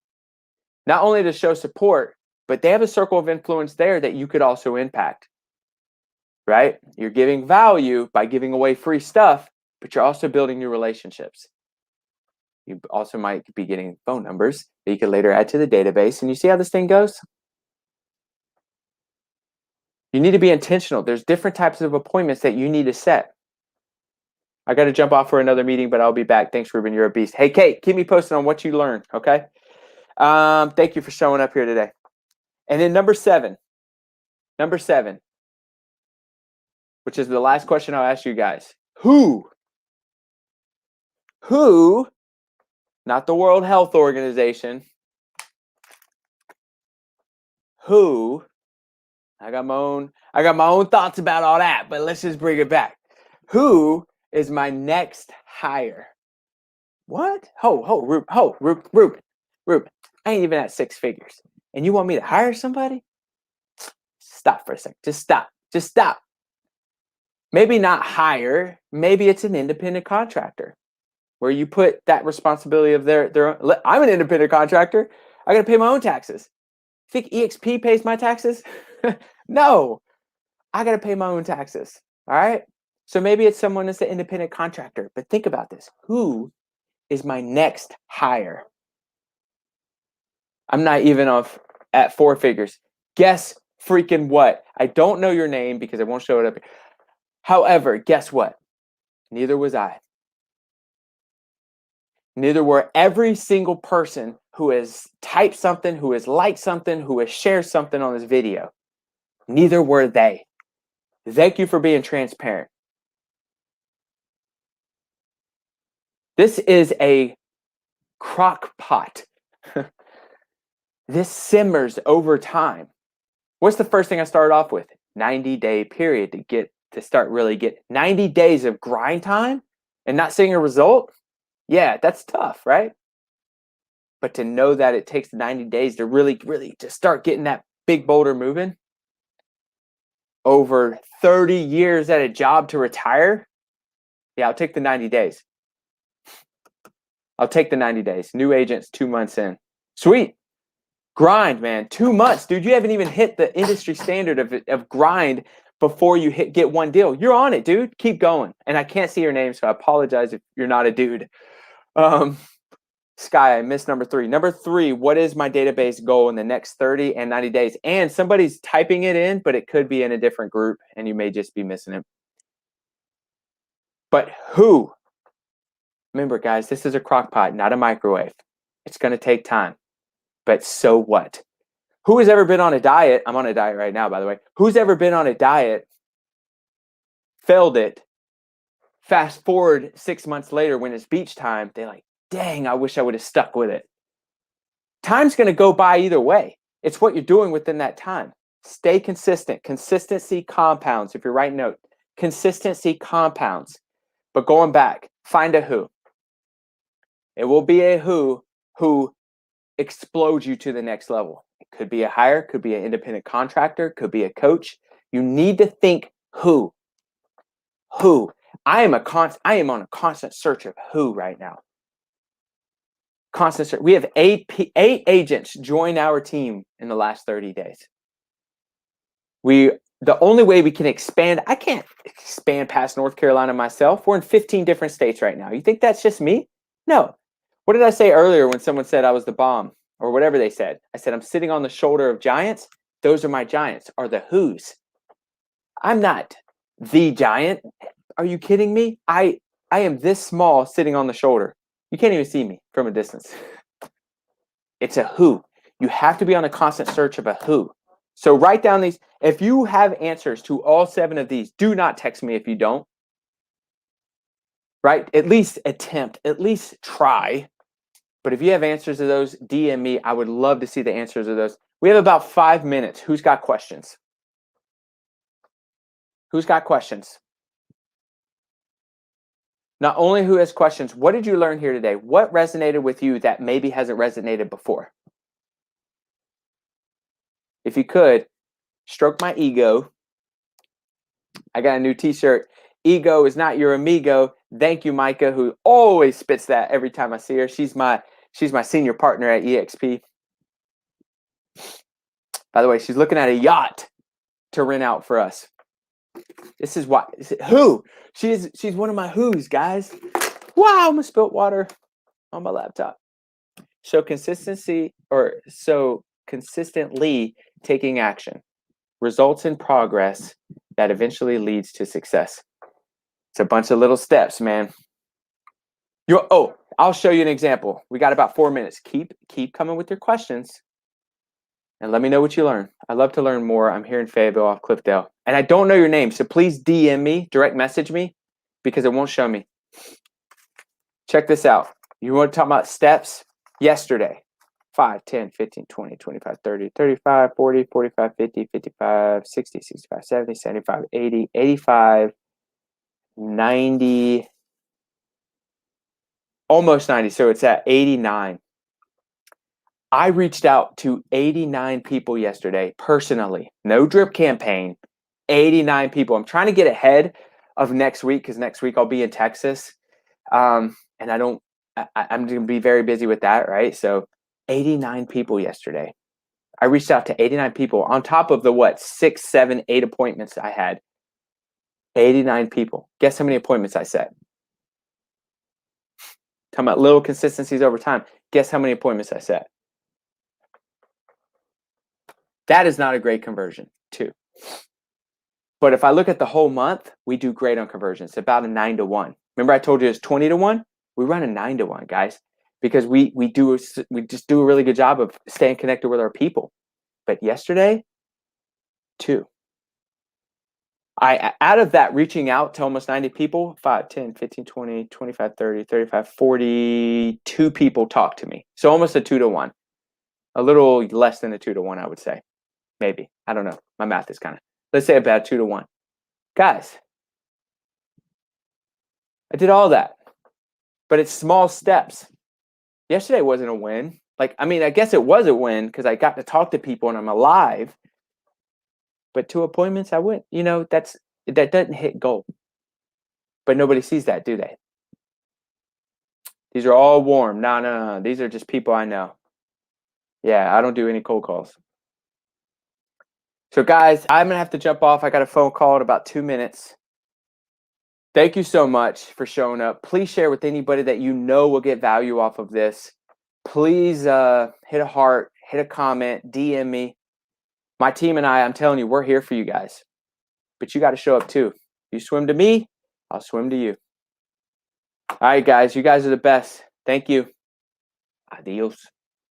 Not only to show support, but they have a circle of influence there that you could also impact, right? You're giving value by giving away free stuff, but you're also building new relationships. You also might be getting phone numbers that you can later add to the database, and you see how this thing goes? You need to be intentional. There's different types of appointments that you need to set. I got to jump off for another meeting, but I'll be back. Thanks, Ruben. You're a beast. Hey, Kate, keep me posted on what you learned, okay? Thank you for showing up here today. And then number seven, which is the last question I'll ask you guys. Who, not the World Health Organization, who, I got my own thoughts about all that, but let's just bring it back. Who is my next hire? What? Ruben, I ain't even at 6 figures. And you want me to hire somebody? Stop for a second. Just stop. Maybe not hire. Maybe it's an independent contractor where you put that responsibility of their own. I'm an independent contractor. I got to pay my own taxes. Think EXP pays my taxes? No, I got to pay my own taxes. All right. So maybe it's someone that's an independent contractor, but think about this. Who is my next hire? I'm not even at 4 figures. Guess freaking what? I don't know your name because I won't show it up. However, guess what? Neither was I. Neither were every single person who has typed something, who has liked something, who has shared something on this video. Neither were they. Thank you for being transparent. This is a crock pot. This simmers over time. What's the first thing I started off with? 90-day period to start really get 90 days of grind time and not seeing a result. Yeah, that's tough, right? But to know that it takes 90 days to really to start getting that big boulder moving, over 30 years at a job to retire, yeah, I'll take the 90 days. I'll take the 90 days. New agents, 2 months in. Sweet. Grind, man. 2 months, dude. You haven't even hit the industry standard of grind before you get one deal. You're on it, dude. Keep going. And I can't see your name, so I apologize if you're not a dude. Sky, I missed number 3. Number 3, what is my database goal in the next 30 and 90 days? And somebody's typing it in, but it could be in a different group, and you may just be missing it. But who? Remember, guys, this is a crock pot, not a microwave. It's going to take time. But so what? Who has ever been on a diet? I'm on a diet right now, by the way. Who's ever been on a diet, failed it, fast forward 6 months later when it's beach time, they're like, dang, I wish I would have stuck with it. Time's going to go by either way. It's what you're doing within that time. Stay consistent. Consistency compounds. If you're writing note, consistency compounds. But going back, find a who. It will be a who explodes you to the next level. It could be a hire, could be an independent contractor, could be a coach. You need to think who. I am on a constant search of who right now. Constant search. We have eight agents join our team in the last 30 days. The only way we can expand, I can't expand past North Carolina myself. We're in 15 different states right now. You think that's just me? No. What did I say earlier when someone said I was the bomb or whatever they said? I said, I'm sitting on the shoulder of giants. Those are my giants, are the who's. I'm not the giant. Are you kidding me? I am this small sitting on the shoulder. You can't even see me from a distance. It's a who. You have to be on a constant search of a who. So write down these. If you have answers to all 7 of these, do not text me if you don't. Right? At least attempt, at least try. But if you have answers to those, DM me. I would love to see the answers of those. We have about 5 minutes. Who's got questions? Who's got questions? Not only who has questions, what did you learn here today? What resonated with you that maybe hasn't resonated before? If you could, stroke my ego. I got a new t-shirt. Ego is not your amigo. Thank you, Micah, who always spits that every time I see her. She's my senior partner at EXP. By the way, she's looking at a yacht to rent out for us. This is why. Who? She's one of my who's, guys. Wow, I almost spilled water on my laptop. So consistently taking action results in progress that eventually leads to success. It's a bunch of little steps, man. I'll show you an example. We got about 4 minutes. Keep coming with your questions. And let me know what you learn. I love to learn more. I'm here in Fayetteville off Cliffdale. And I don't know your name, so please DM me, direct message me, because it won't show me. Check this out. You want to talk about steps? Yesterday. 5, 10, 15, 20, 25, 30, 35, 40, 45, 50, 55, 60, 65, 70, 75, 80, 85, 90, almost 90. So it's at 89. I reached out to 89 people yesterday personally. No drip campaign. 89 people. I'm trying to get ahead of next week because next week I'll be in Texas. And I'm going to be very busy with that, right? So 89 people yesterday. I reached out to 89 people on top of the 6, 7, 8 appointments I had. 89 people. Guess how many appointments I set? Talking about little consistencies over time. Guess how many appointments I set? That is not a great conversion, too. But if I look at the whole month, we do great on conversions. It's about a 9 to 1. Remember I told you it's 20 to 1? We run a 9 to 1, guys, because we just do a really good job of staying connected with our people. But yesterday, 2. Out of that, reaching out to almost 90 people, 5, 10, 15, 20, 25, 30, 35, 42 people talked to me. So almost a 2 to 1. A little less than a 2 to 1, I would say. Maybe. I don't know. My math is let's say about 2 to 1. Guys, I did all that. But it's small steps. Yesterday wasn't a win. I guess it was a win because I got to talk to people and I'm alive. But 2 appointments, I went. That doesn't hit goal. But nobody sees that, do they? These are all warm. No. These are just people I know. Yeah, I don't do any cold calls. So, guys, I'm going to have to jump off. I got a phone call in about 2 minutes. Thank you so much for showing up. Please share with anybody that you know will get value off of this. Please hit a heart, hit a comment, DM me. My team and I'm telling you, we're here for you guys. But you got to show up too. You swim to me, I'll swim to you. All right, guys. You guys are the best. Thank you. Adios.